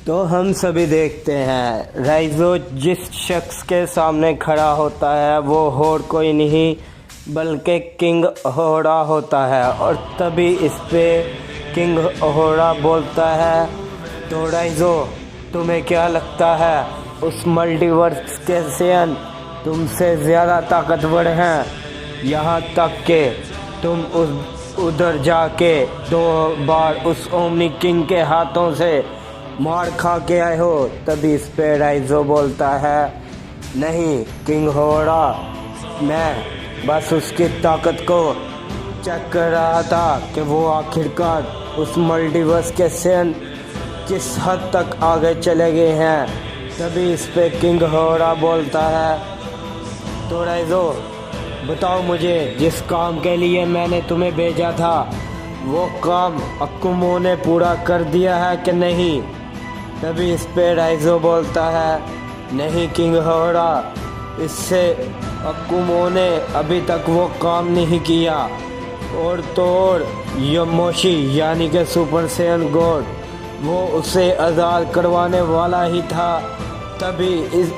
तो हम सभी देखते हैं राइजो जिस शख्स के सामने खड़ा होता है वो और कोई नहीं बल्कि किंग अहोड़ा होता है। और तभी इस पे किंग अहोड़ा बोलता है, तो राइजो तुम्हें क्या लगता है उस मल्टीवर्स के सेन तुमसे ज़्यादा ताकतवर हैं? यहाँ तक कि तुम उधर जाके 2 बार उस ओमनी किंग के हाथों से मार खा के आए हो। तभी इस पे राइजो बोलता है, नहीं किंग होड़ा, मैं बस उसकी ताकत को चेक कर रहा था कि वो आखिरकार उस मल्टीवर्स के सेन किस हद तक आगे चले गए हैं। तभी इस पे किंग होड़ा बोलता है, तो राइजो बताओ मुझे, जिस काम के लिए मैंने तुम्हें भेजा था वो काम अकुमो ने पूरा कर दिया है कि नहीं? तभी इस पे राइजो बोलता है, नहीं किंग होड़ा, इससे अकुमो ने अभी तक वो काम नहीं किया। और तो और यमोशी यानी कि सुपर सैयन गॉड वो उसे आज़ाद करवाने वाला ही था। तभी इस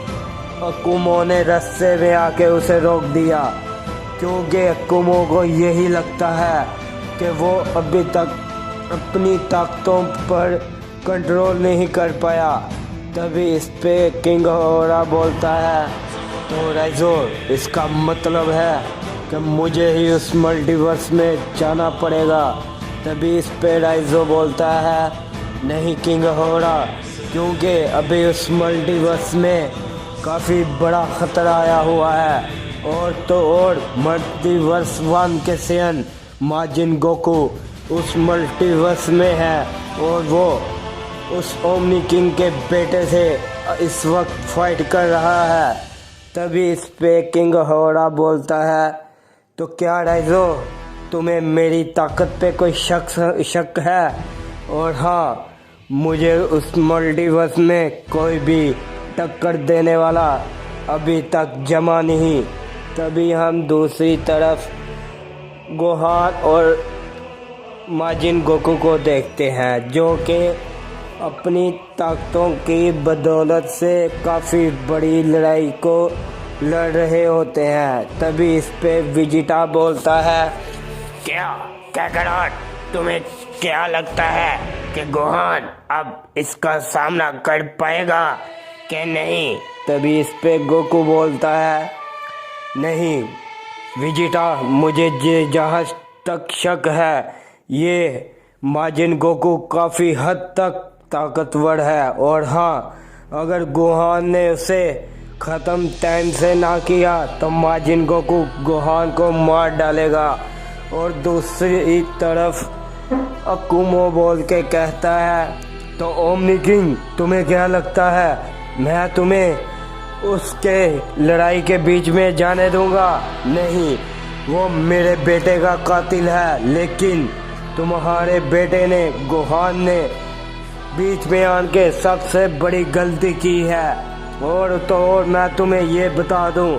अकुमो ने रास्ते में आके उसे रोक दिया, क्योंकि अकुमो को यही लगता है कि वो अभी तक अपनी ताकतों पर कंट्रोल नहीं कर पाया। तभी इस पे किंग होड़ा बोलता है, तो राइजो इसका मतलब है कि मुझे ही उस मल्टीवर्स में जाना पड़ेगा। तभी इस पे राइजो बोलता है, नहीं किंग होड़ा, क्योंकि अभी उस मल्टीवर्स में काफ़ी बड़ा ख़तरा आया हुआ है। और तो और मल्टीवर्स 1 के सेयन माजिन गोकू उस मल्टीवर्स में है और वो उस ओमनी किंग के बेटे से इस वक्त फाइट कर रहा है। तभी इस पे किंग होड़ा बोलता है, तो क्या राइजो तुम्हें मेरी ताकत पे कोई शक है? और हाँ, मुझे उस मल्टीवर्स में कोई भी टक्कर देने वाला अभी तक जमा नहीं। तभी हम दूसरी तरफ गोहान और माजिन गोकू को देखते हैं, जो कि अपनी ताकतों की बदौलत से काफ़ी बड़ी लड़ाई को लड़ रहे होते हैं। तभी इस पे विजिटा बोलता है, क्या कैकराट, तुम्हें क्या लगता है कि गोहान अब इसका सामना कर पाएगा कि नहीं? तभी इस पे गोकू बोलता है, नहीं विजिटा, मुझे जहाँ तक शक है ये माजिन गोकू काफ़ी हद तक ताकतवर है। और हाँ, अगर गोहान ने उसे ख़त्म टाइम से ना किया तो माजिन गोकू गोहान को मार डालेगा। और दूसरी तरफ अकुमो बोल के कहता है, तो ओमनी किंग तुम्हें क्या लगता है मैं तुम्हें उसके लड़ाई के बीच में जाने दूंगा? नहीं, वो मेरे बेटे का कातिल है, लेकिन तुम्हारे बेटे ने, गोहान ने बीच में आके सबसे बड़ी गलती की है। और तो और मैं तुम्हें ये बता दूं,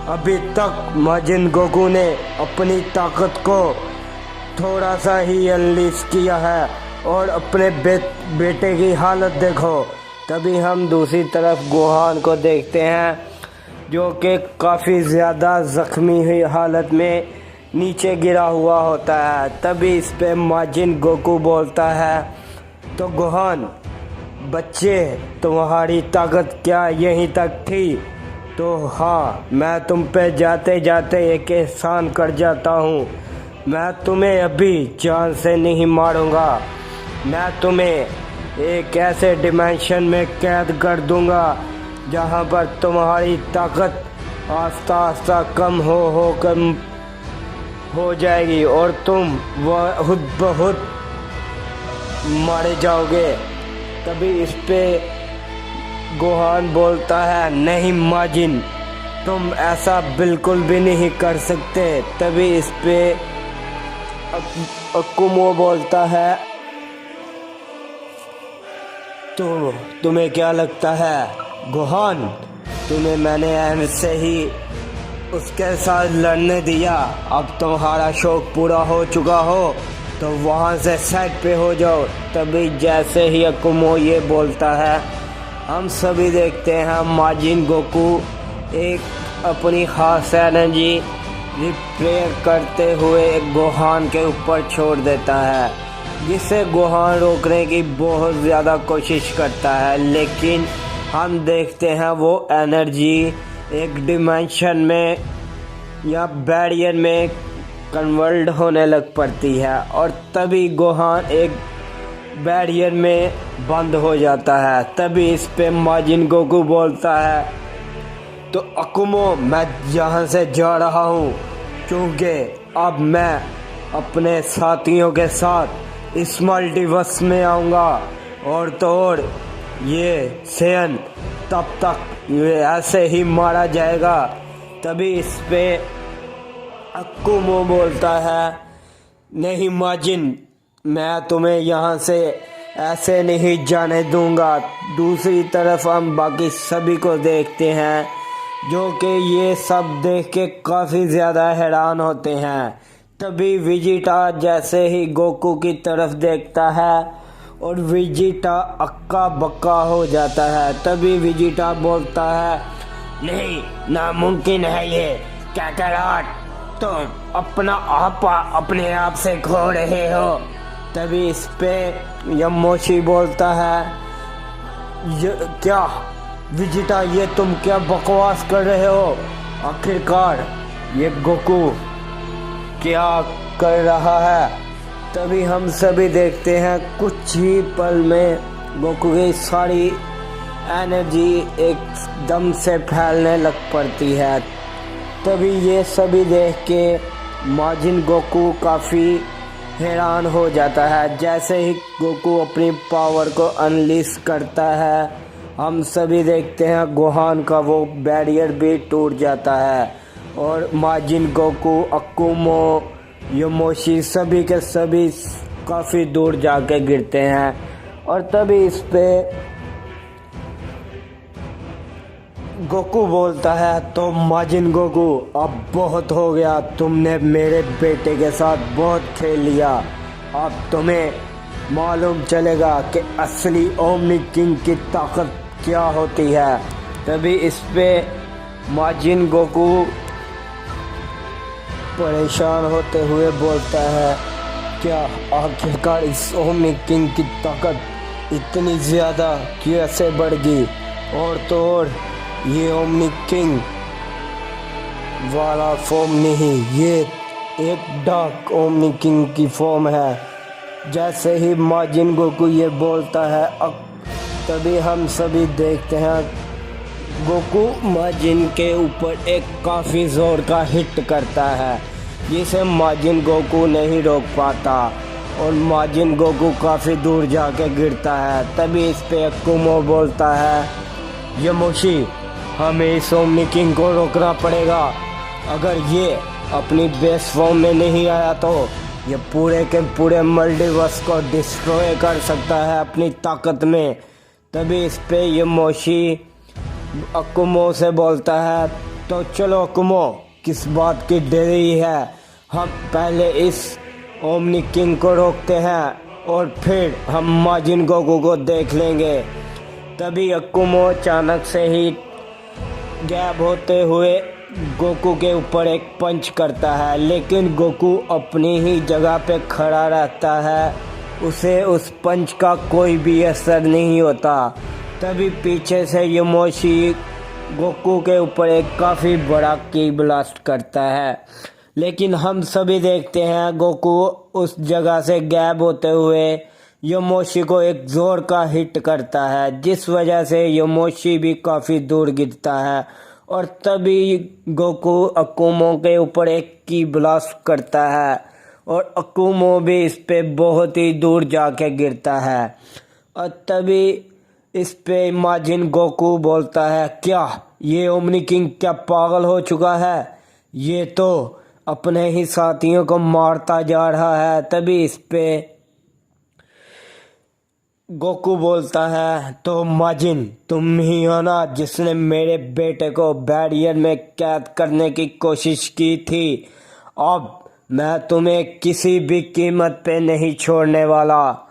अभी तक माजिन गोकू ने अपनी ताकत को थोड़ा सा ही अनलीश किया है और अपने बेटे की हालत देखो। तभी हम दूसरी तरफ गोहान को देखते हैं, जो कि काफ़ी ज़्यादा ज़ख्मी हुई हालत में नीचे गिरा हुआ होता है। तभी इस पे माजिन गोकू बोलता है, तो गोहान बच्चे, तुम्हारी ताकत क्या यहीं तक थी? तो हाँ, मैं तुम पे जाते जाते एक एहसान कर जाता हूँ। मैं तुम्हें अभी जान से नहीं मारूंगा, मैं तुम्हें एक ऐसे डिमेंशन में कैद कर दूंगा जहाँ पर तुम्हारी ताकत आस्ता आस्ता कम हो जाएगी और तुम खुद बहुत मारे जाओगे। तभी इस पे गोहान बोलता है, नहीं माजिन, तुम ऐसा बिल्कुल भी नहीं कर सकते। तभी इस पे अकुमो बोलता है, तो तुम्हें क्या लगता है गोहान, तुम्हें मैंने ऐसे ही उसके साथ लड़ने दिया, अब तुम्हारा शौक पूरा हो चुका हो? तो वहाँ से साइड पे हो जाओ। तभी जैसे ही अकुमो ये बोलता है, हम सभी देखते हैं माजिन गोकू एक अपनी खास एनर्जी रिपेयर करते हुए गोहान के ऊपर छोड़ देता है, जिसे गोहान रोकने की बहुत ज़्यादा कोशिश करता है। लेकिन हम देखते हैं वो एनर्जी एक डिमेंशन में या बैरियर में कन्वर्ट होने लग पड़ती है और तभी गोहान एक बैरियर में बंद हो जाता है। तभी इस पे माजिन गोकू बोलता है, तो अकुमो मैं यहाँ से जा रहा हूँ, क्योंकि अब मैं अपने साथियों के साथ इस मल्टीवर्स में आऊँगा और तो और ये सेयन तब तक ये ऐसे ही मारा जाएगा। तभी इस पे अकुमो बोलता है, नहीं माजिन, मैं तुम्हें यहाँ से ऐसे नहीं जाने दूंगा। दूसरी तरफ हम बाकी सभी को देखते हैं, जो कि ये सब देख के काफ़ी ज़्यादा हैरान होते हैं। तभी विजिटा जैसे ही गोकू की तरफ देखता है और विजिटा अक्का बक्का हो जाता है। तभी विजिटा बोलता है, नहीं, नामुमकिन है ये। कैकराट, तुम अपना आपा अपने आप से खो रहे हो। तभी इस पे यमोशी बोलता है, क्या विजिटा, ये तुम क्या बकवास कर रहे हो? आखिरकार ये गोकू क्या कर रहा है? तभी हम सभी देखते हैं कुछ ही पल में गोकू की सारी एनर्जी एकदम से फैलने लग पड़ती है। तभी ये सभी देख के माजिन गोकू काफ़ी हैरान हो जाता है। जैसे ही गोकू अपनी पावर को अनलीश करता है, हम सभी देखते हैं गोहान का वो बैरियर भी टूट जाता है और माजिन गोकू, अकुमो, यमोशी सभी के सभी काफ़ी दूर जाके गिरते हैं। और तभी इस पे गोकू बोलता है, तो माजिन गोकू, अब बहुत हो गया, तुमने मेरे बेटे के साथ बहुत खेल लिया। अब तुम्हें मालूम चलेगा कि असली ओमनी किंग की ताकत क्या होती है। तभी इस पे माजिन गोकू परेशान होते हुए बोलता है, क्या आखिरकार इस ओमनी किंग की ताकत इतनी ज़्यादा कैसे बढ़ गई? और तो और ये ओमनी किंग वाला फॉर्म नहीं, ये एक डार्क ओमनी किंग की फॉर्म है। जैसे ही माजिन गोकू ये बोलता है, तभी हम सभी देखते हैं गोकू माजिन के ऊपर एक काफ़ी ज़ोर का हिट करता है, जिसे माजिन गोकू नहीं रोक पाता और माजिन गोकू काफ़ी दूर जाके गिरता है। तभी इस पे अकुमो बोलता है, यमोशी, हमें इस ओमनी किंग को रोकना पड़ेगा। अगर ये अपनी बेस फॉर्म में नहीं आया तो ये पूरे के पूरे मल्टीवर्स को डिस्ट्रॉय कर सकता है अपनी ताकत में। तभी इस पे यमोशी अकुमो से बोलता है, तो चलो अकुमो, किस बात की देरी है, हम पहले इस ओमनी किंग को रोकते हैं और फिर हम माजिन गोकू को देख लेंगे। तभी अकुमो अचानक से ही गैब होते हुए गोकू के ऊपर एक पंच करता है, लेकिन गोकू अपनी ही जगह पे खड़ा रहता है, उसे उस पंच का कोई भी असर नहीं होता। तभी पीछे से यमोशी गोकू के ऊपर एक काफ़ी बड़ा की ब्लास्ट करता है, लेकिन हम सभी देखते हैं गोकू उस जगह से गैब होते हुए यमोशी को एक जोर का हिट करता है, जिस वजह से यमोशी भी काफ़ी दूर गिरता है। और तभी गोकू अकुमो के ऊपर एक की ब्लास्ट करता है और अकुमो भी इस पे बहुत ही दूर जाके गिरता है। और तभी इस पे माजिन गोकू बोलता है, क्या ये ओमनी किंग क्या पागल हो चुका है? ये तो अपने ही साथियों को मारता जा रहा है। तभी इस पे गोकू बोलता है, तो माजिन, तुम ही हो ना जिसने मेरे बेटे को बैरियर में कैद करने की कोशिश की थी? अब मैं तुम्हें किसी भी कीमत पे नहीं छोड़ने वाला।